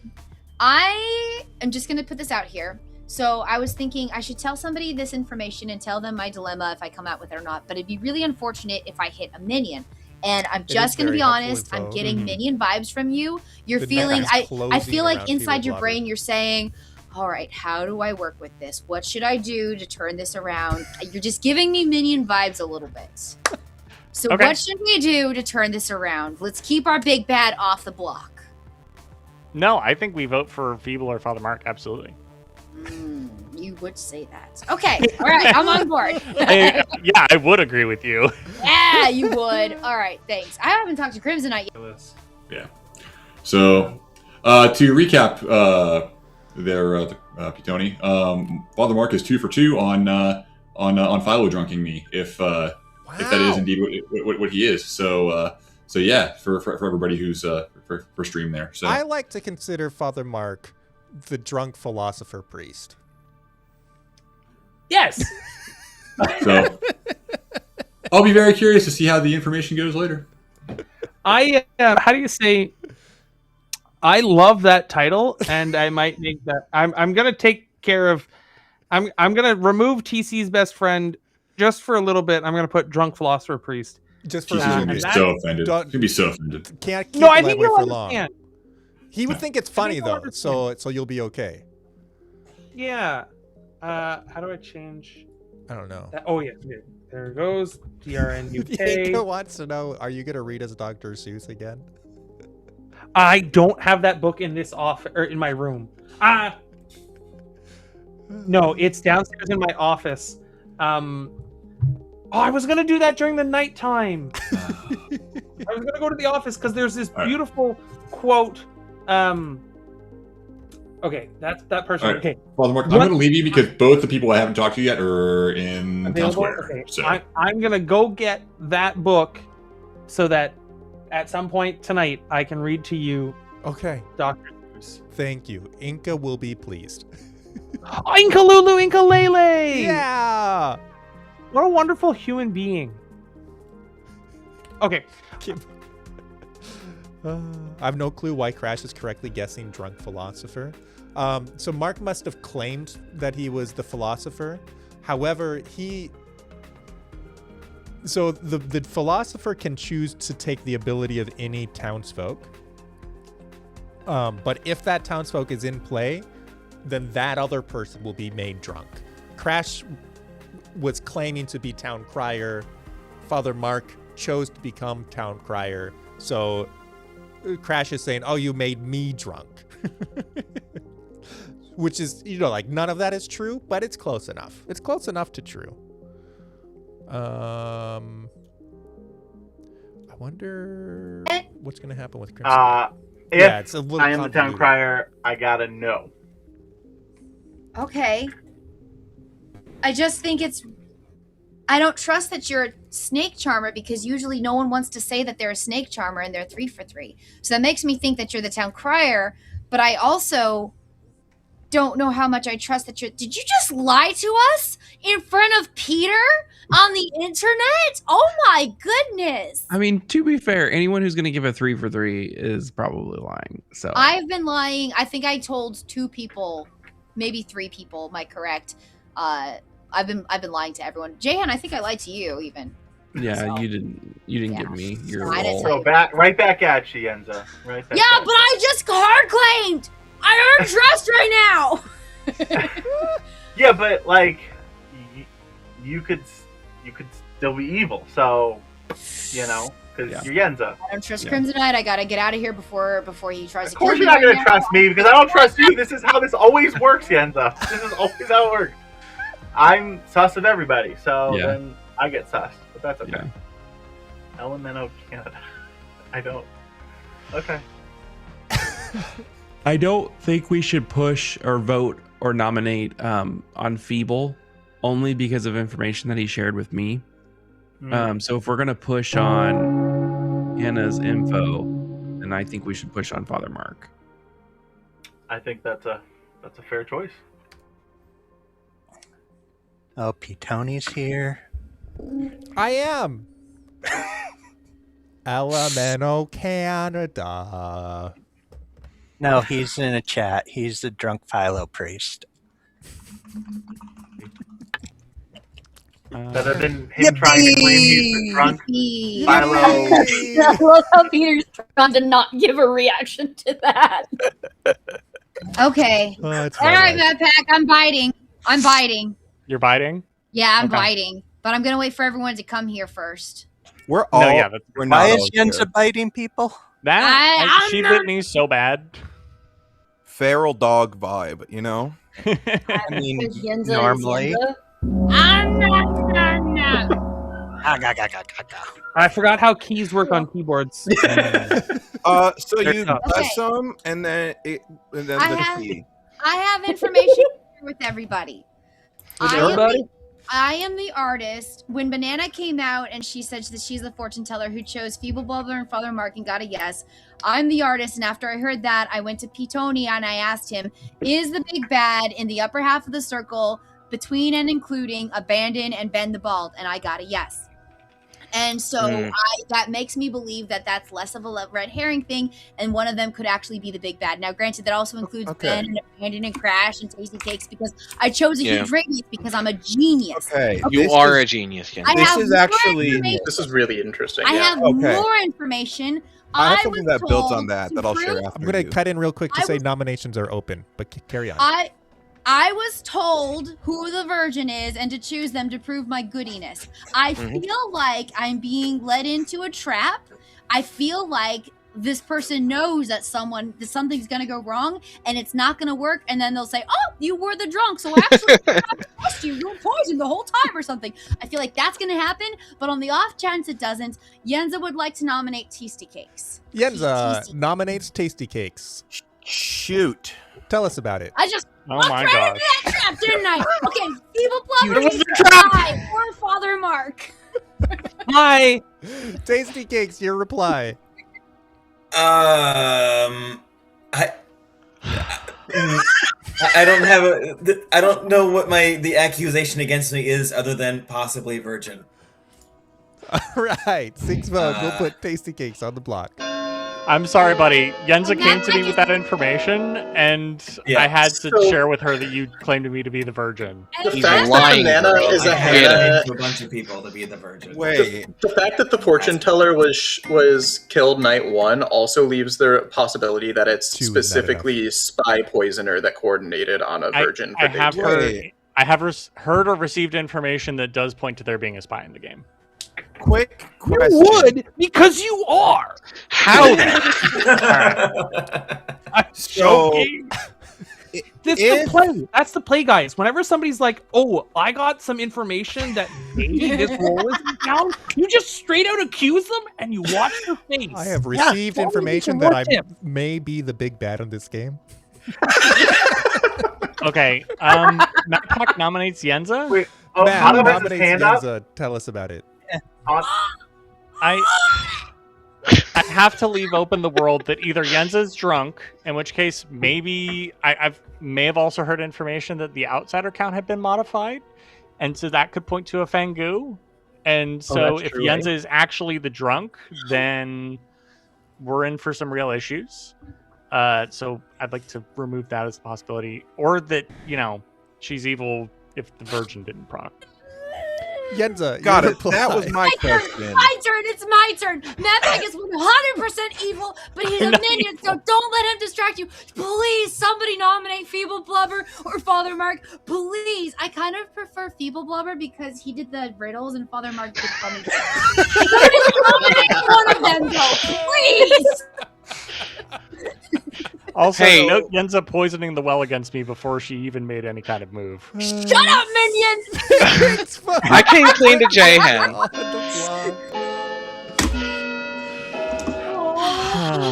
I am just gonna put this out here. So I was thinking I should tell somebody this information and tell them my dilemma if I come out with it or not. But it'd be really unfortunate if I hit a minion. And I'm It just is gonna very be helpful honest, I'm info. getting Mhm. minion vibes from you. You're The feeling net is I closing feel like around inside your feebleblobber. brain you're saying, all right, how do I work with this? What should I do to turn this around? You're just giving me minion vibes a little bit. So Okay. what should we do to turn this around? Let's keep our big bad off the block. No, I think we vote for Feeble or Father Mark. Absolutely. You would say that. Okay, all right, I'm on board. Yeah, I would agree with you. Yeah, you would. All right, thanks. I haven't talked to Crimsonite yet. Yeah. So, to recap, Ptony, Father Mark is 2 for 2 on philo drunking me. If that is indeed what he is. So yeah, for everybody who's for stream there. So I like to consider Father Mark the drunk philosopher priest. Yes. So I'll be very curious to see how the information goes later. I how do you say? I love that title, and I might make that. I'm gonna take care of. I'm gonna remove TC's best friend just for a little bit. I'm gonna put drunk philosopher priest. Just for Jesus a gonna little be bit. so offended. Don't- He's gonna be so offended. Can't keep No, I that think way you'll for long. understand. He would think it's funny you'll though, understand. so you'll be okay. Yeah. How do I change? I don't know. That? Oh yeah, here. There goes Yanko DRN UK. wants to know: are you gonna read as Dr. Seuss again? I don't have that book in this office or in my room. No, it's downstairs in my office. I was gonna do that during the nighttime. I was gonna go to the office because there's this right. beautiful quote. Okay, that's that person. All right. Okay, Father Mark, I'm What- going to leave you because both the people I haven't talked to yet are in Town available. Square. Okay, So I'm gonna go get that book so that at some point tonight I can read to you, Okay, Dr. Seuss. thank you. Inca will be pleased. Oh, Inca Lulu, Inca Lele! Yeah. What a wonderful human being. Okay. I have no clue why Crash is correctly guessing drunk philosopher. So Mark must have claimed that he was the philosopher. However, so the philosopher can choose to take the ability of any townsfolk. But if that townsfolk is in play, then that other person will be made drunk. Crash was claiming to be towncrier. Father Mark chose to become towncrier. So Crash is saying, "Oh, you made me drunk," which is, like, none of that is true, but it's close enough. It's close enough to true. I wonder what's going to happen with Crimson. If it's a little I am the town convoluted. crier, I gotta know. Okay. I just think I don't trust that you're a snake charmer, because usually no one wants to say that they're a snake charmer and they're 3 for 3. So that makes me think that you're the town crier, but I also don't know how much I trust that you're... Did you just lie to us in front of Peter on the internet? Oh my goodness. I mean, to be fair, anyone who's going to give a 3 for 3 is probably lying. So I've been lying. I think I told 2 people, maybe 3 people, am I correct? I've been lying to everyone. Jahan, I think I lied to you even. yeah, So, you didn't give me your I didn't role. tell So right back at you, Yenza. Right back Yeah, at but I just hard claimed. I earned trust right now. Yeah, but like, you could still be evil. So, because you're Yenza. I don't trust Crimsonite. I gotta get out of here before he tries to Of kill course, me you're not right gonna now. trust me because I don't trust you. This is how this always works, Yenza. This is always how it works. I'm sus of everybody, so Yeah. then I get sus. But that's okay. Yeah. Elemento Canada. I don't. Okay. I don't think we should push or vote or nominate on Feeble, only because of information that he shared with me. So if we're gonna push on Hannah's info, then I think we should push on Father Mark. I think that's a fair choice. Oh, Ptony's here. I am. Elemento Canada. No, he's in a chat. He's the drunk Philo priest. Better than him trying to claim he's the drunk Yippee. Philo. I love how Peter's trying to not give a reaction to that. Okay. Oh, it's All right, fine. Pack. I'm biting. You're biting? Yeah, I'm Okay. biting. But I'm gonna wait for everyone to come here first. We're all. No, yeah, that's we're Why not is all here. Yenza biting people? That I'm she not- bit me so bad. Feral dog vibe, you know? I mean, Because Yenza normally. is Yenza. I'm not. Ah, ga, ga, ga, ga, ga. I forgot how keys work on keyboards. So They're you tough. press them, and then the key. I have information to share with everybody. With I am everybody? I am the artist. When Banana came out and she said that she's the fortune teller who chose feebleblobber and Father Mark and got a yes, I'm the artist. And after I heard that, I went to Ptony and I asked him, is the big bad in the upper half of the circle between and including Abandon and Ben the Bald? And I got a yes. And so that makes me believe that that's less of a red herring thing, and one of them could actually be the big bad. Now, granted, that also includes Ben and Abandon and Crash and Tasty Cakes, because I chose a huge radius because I'm a genius. Okay. You are a genius, Ken. I This have is more actually- information. This is really interesting. I yeah. have Okay. more information. I have was something that builds told on that to that I'll share prove- after I'm going to you. cut in real quick to I say was- nominations are open, but carry on. I was told who the virgin is and to choose them to prove my goodiness. I feel like I'm being led into a trap. I feel like this person knows that something's gonna go wrong and it's not gonna work, and then they'll say, "Oh, you were the drunk, so actually I trust you. You were poisoned the whole time," or something. I feel like that's gonna happen, but on the off chance it doesn't, Yenza would like to nominate Tasty Cakes. Yenza Tasty. nominates Tasty Cakes. Shoot. Tell us about it. I just Oh walked my right gosh. into that trap, didn't I? Okay, Feeble Blubber It was needs a to trap! die, or Father Mark. Hi. Tasty Cakes, your reply. I don't have I don't know what the accusation against me is other than possibly virgin. All right, 6 votes. We'll put Tasty Cakes on the block. I'm sorry, buddy. Yenza came to me with that information, and I had to share with her that you claimed to me to be the virgin. The fact that Banana is I ahead had to a bunch of people to be the virgin. Wait. The fact that the fortune teller was killed night 1 also leaves the possibility that it's specifically spy poisoner that coordinated on a virgin. I have heard or received information that does point to there being a spy in the game. Quick question. You would, because you are. How? So, The play. That's the play, guys. Whenever somebody's like, "Oh, I got some information that maybe this role isn't down," you just straight out accuse them and you watch their face. I have received information that I may be the big bad in this game. Okay. Matt Pack nominates Yenza. Wait, Matt Otto has his nominates hand up. Yenza. Tell us about it. I have to leave open the world that either Yenza's drunk, in which case maybe I may have also heard information that the outsider count had been modified, and so that could point to a fanggu. And so if true, Yenza is actually the drunk, then we're in for some real issues. So I'd like to remove that as a possibility, or that she's evil if the virgin didn't proc. Yenza, got it. That was my question. It's my turn. Madpack is 100% evil, but he's a minion, so don't let him distract you. Please, somebody nominate Feebleblobber or Father Mark. Please. I kind of prefer Feebleblobber because he did the riddles and Father Mark did funny things. Nominate one of them, though. Please. Also, note Yenza poisoning the well against me before she even made any kind of move. Shut up, minion! I came clean to J-Hen.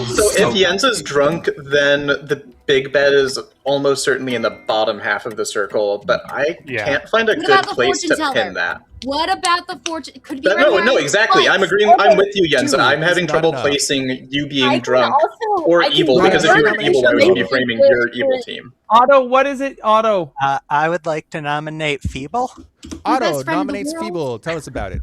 So if Yenza's drunk, then the big bad is almost certainly in the bottom half of the circle, but I can't find a good place to pin that. What about the fortune? Could be No, exactly. I'm agreeing. I'm with you, Yenza. I'm having trouble placing you being drunk or evil, because if you were evil, I would be framing your evil team. Otto, what is it, Otto? I would like to nominate Feeble. Otto nominates Feeble. Tell us about it.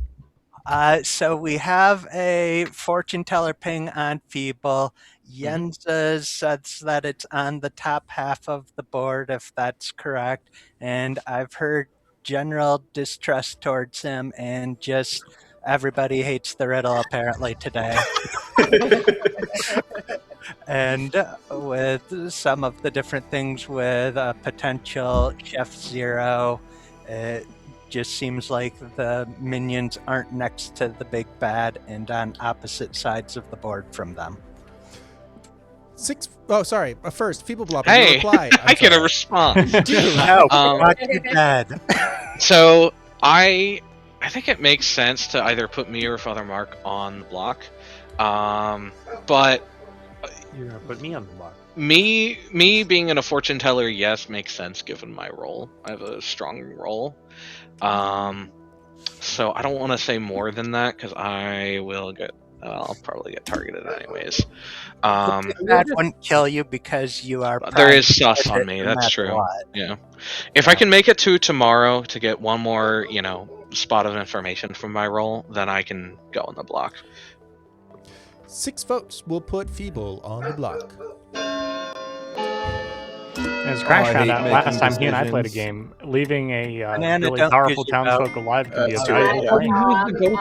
So we have a fortune teller ping on Feeble. Yenza says that it's on the top half of the board, if that's correct. And I've heard general distrust towards him, and just everybody hates the riddle apparently today. And with some of the different things with potential Chef Zero, it just seems like the minions aren't next to the big bad and on opposite sides of the board from them. First, Feebleblobber, Hey, you reply. I get a response. No, not too bad. So I think it makes sense to either put me or Father Mark on the block, but you're gonna put me on the block. Me being in a fortune teller, yes, makes sense given my role. I have a strong role, so I don't want to say more than that because I'll probably get targeted anyways. That wouldn't kill you because you are. There is sus on me. That's true. Yeah. If I can make it to tomorrow to get one more, spot of information from my role, then I can go on the block. 6 votes will put Feeble on the block. As Crash found out last time he and I played a game, leaving a really powerful townsfolk alive can be a valuable thing.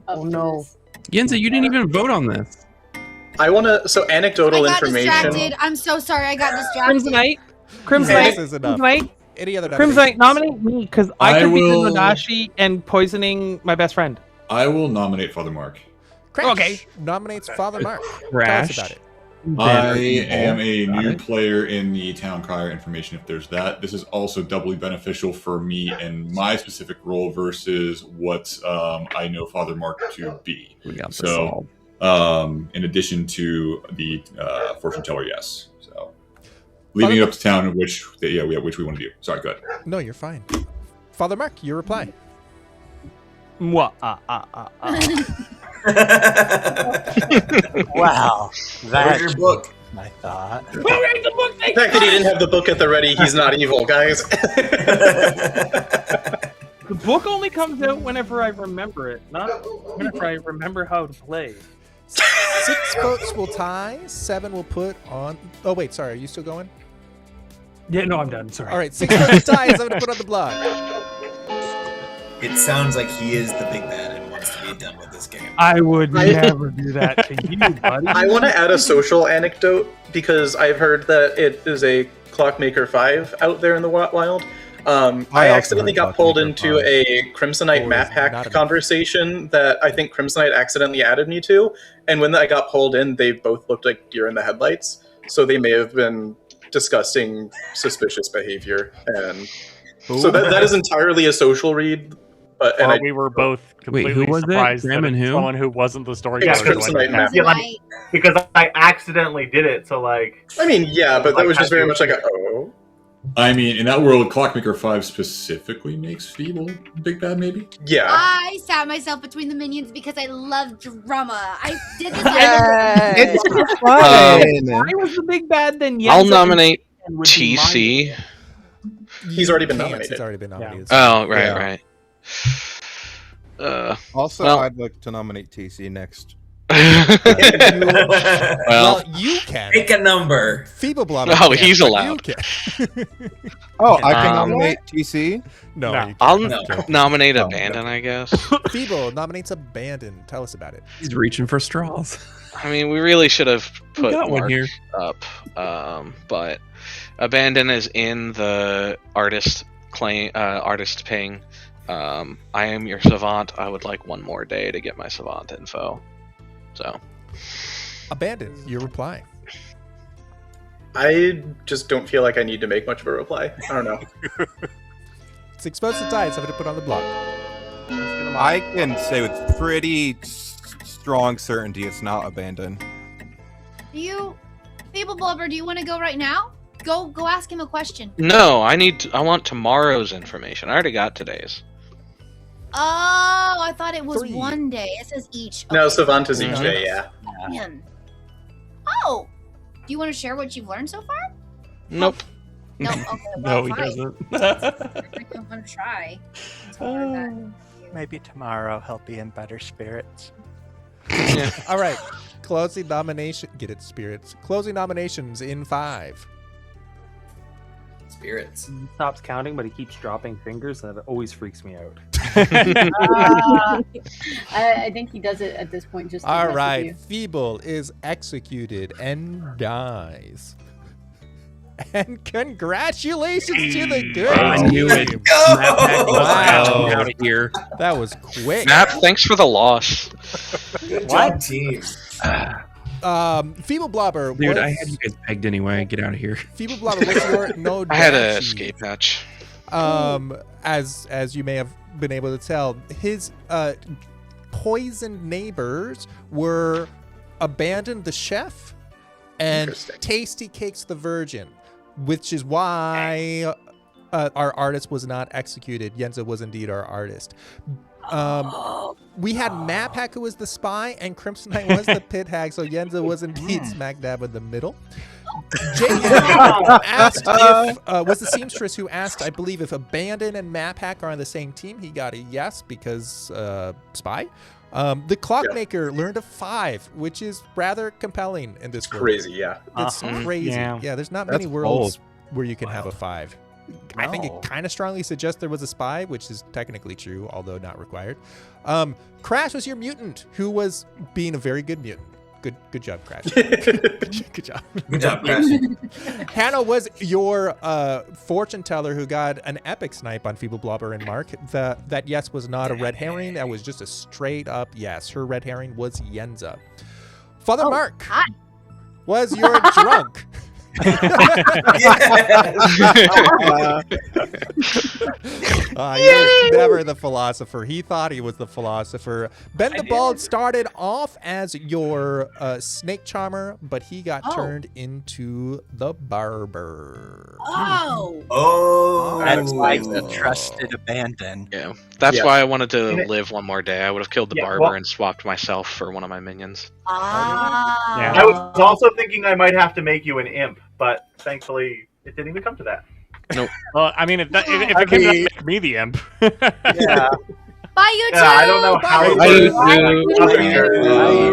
Oh no. Yenza, you didn't even vote on this. I want to. So anecdotal I got information. distracted. I'm so sorry. I got distracted. Crimsonite. Any other Crimsonite, nominate me because I could be the nodashii and poisoning my best friend. I will nominate Father Mark. Crash Okay. Nominates Father Mark. Crash. Tell us about it. I am a new player in the towncrier information. If there's that, this is also doubly beneficial for me and my specific role versus what I know Father Mark to be. So, in addition to the fortune teller, yes. So, leaving it up to town, which we want to do. Sorry, go ahead. No, you're fine. Father Mark, your reply. Wow. Where's your book? My thought. The fact that he didn't have the book at the ready, he's not evil, guys. The book only comes out whenever I remember it, not whenever I remember how to play. 6 votes will tie. 7 will put on. Oh wait, sorry. Are you still going? Yeah, no, I'm done. Sorry. All right, 6 votes tie. 7 to put on the block. It sounds like he is the big bad and wants to be done with this game. I would never do that to you, buddy. I want to add a social anecdote because I've heard that it is a Clockmaker 5 out there in the wild. I accidentally got pulled into a Crimsonite map hack conversation that I think Crimsonite accidentally added me to, and when I got pulled in, they both looked like deer in the headlights, so they may have been discussing suspicious behavior, and so that is entirely a social read. But and we were both completely who was surprised it? Graham that and who? someone who wasn't the story Yeah, teller. because I accidentally did it. So like, I mean, yeah, but that was just very much like a oh. I mean, in that world, Clockmaker 5 specifically makes Feeble big bad, maybe? Yeah. I sat myself between the minions because I love drama. I did this. It's fine. I was the big bad, then I'll nominate TC. He's already been Can't, nominated. It's already been nominated. Oh, right, Yeah. right. Also, well- I'd like to nominate TC next. Well, you can. Pick a number. Feebleblobber. Oh, can't, he's but allowed. You can. Oh, I can nominate TC? No. No. You can't. I'll No. nominate No. Abandon, I guess. Feeble nominates Abandon. Tell us about it. He's reaching for straws. I mean, we really should have put got one Mark here. up, but Abandon is in the artist ping. I am your savant. I would like one more day to get my savant info. So, Abandon. Your reply. I just don't feel like I need to make much of a reply. I don't know. 6 votes to tie. 7 to put on the block. I can say with pretty strong certainty it's not Abandon. Do you, feebleblobber? Do you want to go right now? Go ask him a question. no, I want tomorrow's information. I already got today's. Oh, I thought it was 3. one day. It says each. No, Okay. Savant is each day, yeah. Man. Oh, do you want to share what you've learned so far? Nope. No. Okay. No, Well, he fine. doesn't. I'm gonna try. It's hard that- Maybe tomorrow he'll be in better spirits. All right. Closing nomination. Get it, spirits. Closing nominations in 5. Spirits. He stops counting, but he keeps dropping fingers, and it always freaks me out. I think he does it at this point just to All mess with right. you. Feeble is executed and dies. And congratulations to the good I knew it. team. Wow. Out of here. That was quick. Snap, thanks for the loss. Good job, team. Feebleblobber Dude, was, I had you guys pegged anyway. Get out of here. Feebleblobber was your nodashii. I had a escape hatch. As you may have been able to tell, his poisoned neighbors were Abandon the Chef and Interesting. Tasty Cakes the Virgin, which is why our artist was not executed. Yenza was indeed our artist. We had Maphack, who was the spy, and Crimsonite was the pithag, so Yenza was indeed smack dab in the middle. JM asked if was the seamstress who asked, I believe, if Abandon and Maphack are on the same team. He got a yes because spy. The clockmaker learned a 5, which is rather compelling in this world. Crazy, yeah. It's crazy. Yeah. Yeah, there's not That's many worlds where you can have a 5. I think it kind of strongly suggests there was a spy, which is technically true, although not required. Crash was your mutant, who was being a very good mutant. Good job, Crash. Good job. Good job, Crash. Hannah was your fortune teller who got an epic snipe on Feebleblobber and Mark. That yes was not a red herring. That was just a straight up yes. Her red herring was Yenza. Father Mark hi. was your drunk. You're never the philosopher. He thought he was the philosopher. Ben the Bald started off as your snake charmer, but he got turned into the barber. Oh. That's why he trusted Abandon. Yeah, that's Yeah. why I wanted to live one more day. I would have killed the Yeah, barber well- and swapped myself for one of my minions. Ah. Yeah. I was also thinking I might have to make you an imp, but thankfully it didn't even come to that. Well, I mean, if it came to that, make me the imp. Yeah. Bye, YouTube. Yeah, I don't know how Bye, you Bye, do it. YouTube. I'm not sure. Bye.